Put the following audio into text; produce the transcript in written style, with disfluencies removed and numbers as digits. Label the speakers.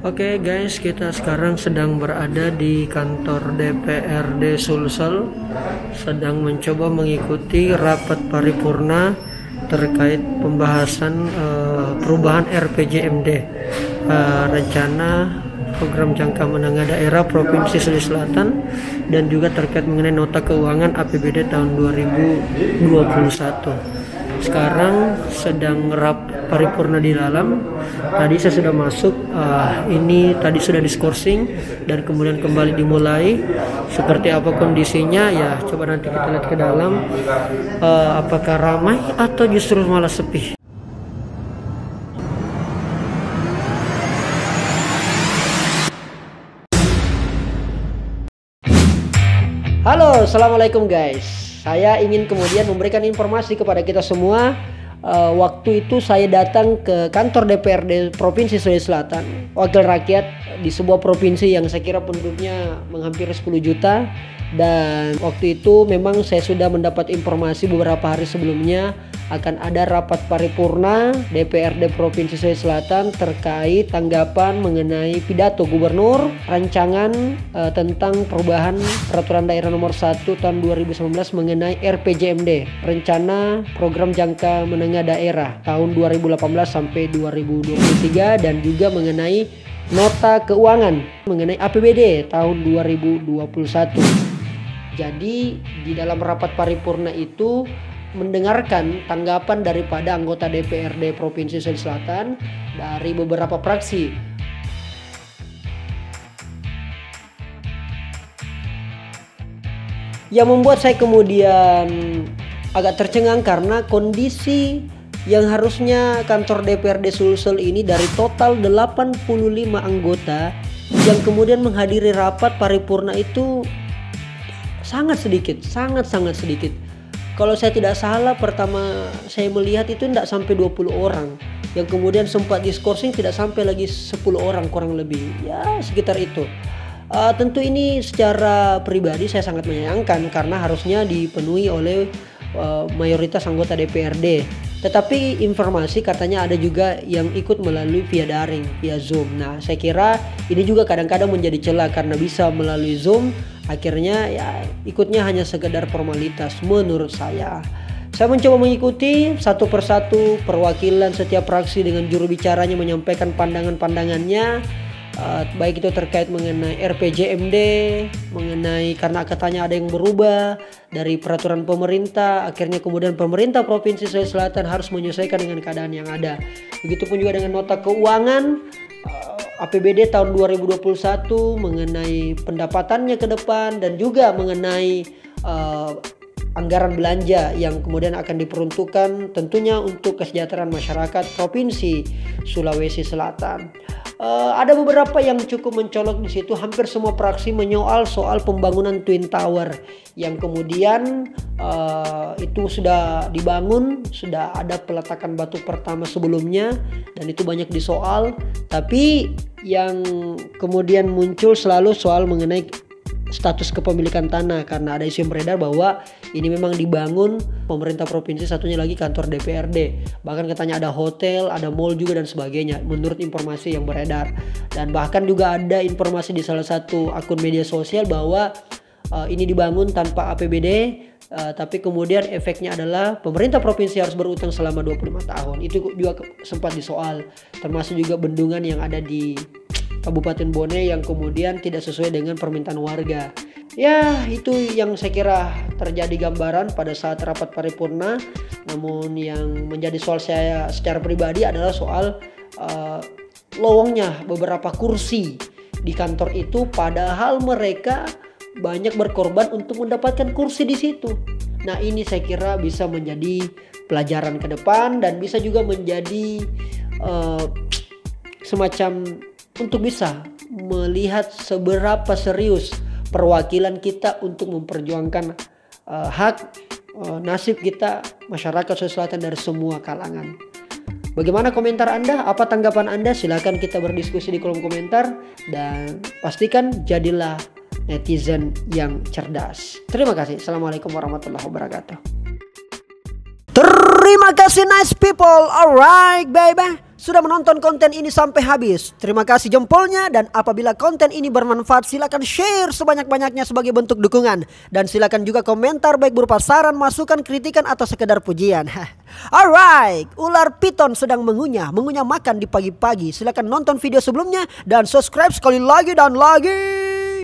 Speaker 1: Oke guys, kita sekarang sedang berada di kantor DPRD Sulsel, sedang mencoba mengikuti rapat paripurna terkait pembahasan perubahan RPJMD, rencana program jangka menengah daerah Provinsi Sulawesi Selatan, dan juga terkait mengenai nota keuangan APBD tahun 2021. Sekarang sedang rapat paripurna di dalam. Tadi saya sudah masuk, ini tadi sudah diskorsing dan kemudian kembali dimulai. Seperti apa kondisinya ya, coba nanti kita lihat ke dalam, apakah ramai atau justru malah sepi. Halo, assalamualaikum guys. Saya ingin kemudian memberikan informasi kepada kita semua. Waktu itu saya datang ke kantor DPRD Provinsi Sulawesi Selatan, wakil rakyat di sebuah provinsi yang saya kira penduduknya menghampiri 10 juta. Dan waktu itu memang saya sudah mendapat informasi beberapa hari sebelumnya akan ada rapat paripurna DPRD Provinsi Sulawesi Selatan terkait tanggapan mengenai pidato gubernur rancangan tentang perubahan peraturan daerah nomor 1 tahun 2019 mengenai RPJMD, rencana program jangka menengah daerah tahun 2018 sampai 2023, dan juga mengenai nota keuangan mengenai APBD tahun 2021. Jadi di dalam rapat paripurna itu mendengarkan tanggapan daripada anggota DPRD Provinsi Sulawesi Selatan dari beberapa fraksi. Yang membuat saya kemudian agak tercengang karena kondisi yang harusnya kantor DPRD Sulsel ini dari total 85 anggota yang kemudian menghadiri rapat paripurna itu sangat sangat sedikit. Kalau saya tidak salah, pertama saya melihat itu tidak sampai 20 orang. Yang kemudian sempat diskorsing tidak sampai lagi 10 orang kurang lebih. Ya sekitar itu. Tentu ini secara pribadi saya sangat menyayangkan karena harusnya dipenuhi oleh mayoritas anggota DPRD. Tetapi informasi katanya ada juga yang ikut melalui via daring, via Zoom. Nah, saya kira ini juga kadang-kadang menjadi celah karena bisa melalui Zoom. Akhirnya ya ikutnya hanya sekedar formalitas menurut saya. Saya mencoba mengikuti satu persatu perwakilan setiap fraksi dengan juru bicaranya menyampaikan pandangan-pandangannya. Baik itu terkait mengenai RPJMD, mengenai karena katanya ada yang berubah dari peraturan pemerintah, akhirnya kemudian pemerintah Provinsi Sulawesi Selatan harus menyesuaikan dengan keadaan yang ada. Begitupun juga dengan nota keuangan APBD tahun 2021 mengenai pendapatannya ke depan, dan juga mengenai anggaran belanja yang kemudian akan diperuntukkan tentunya untuk kesejahteraan masyarakat Provinsi Sulawesi Selatan. Ada beberapa yang cukup mencolok di situ. Hampir semua fraksi menyoal soal pembangunan Twin Tower yang kemudian itu sudah dibangun, sudah ada peletakan batu pertama sebelumnya, dan itu banyak disoal. Tapi yang kemudian muncul selalu soal mengenai status kepemilikan tanah, karena ada isu yang beredar bahwa ini memang dibangun pemerintah provinsi, satunya lagi kantor DPRD, bahkan katanya ada hotel, ada mall juga dan sebagainya menurut informasi yang beredar. Dan bahkan juga ada informasi di salah satu akun media sosial bahwa ini dibangun tanpa APBD, tapi kemudian efeknya adalah pemerintah provinsi harus berutang selama 25 tahun. Itu juga sempat disoal, termasuk juga bendungan yang ada di Kabupaten Bone yang kemudian tidak sesuai dengan permintaan warga. Ya, itu yang saya kira terjadi gambaran pada saat rapat paripurna. Namun yang menjadi soal saya secara pribadi adalah soal lowongnya beberapa kursi di kantor itu, padahal mereka banyak berkorban untuk mendapatkan kursi di situ. Nah, ini saya kira bisa menjadi pelajaran ke depan dan bisa juga menjadi semacam untuk bisa melihat seberapa serius perwakilan kita untuk memperjuangkan hak nasib kita masyarakat Sulawesi Selatan dari semua kalangan. Bagaimana komentar Anda? Apa tanggapan Anda? Silakan kita berdiskusi di kolom komentar, dan pastikan jadilah netizen yang cerdas. Terima kasih. Assalamualaikum warahmatullahi wabarakatuh. Terima kasih nice people. Alright baby. sudah menonton konten ini sampai habis. Terima kasih jempolnya, dan apabila konten ini bermanfaat silakan share sebanyak-banyaknya sebagai bentuk dukungan. Dan silakan juga komentar baik berupa saran, masukan, kritikan atau sekedar pujian. Alright, ular piton sedang mengunyah makan di pagi-pagi. Silakan nonton video sebelumnya dan subscribe sekali lagi dan lagi.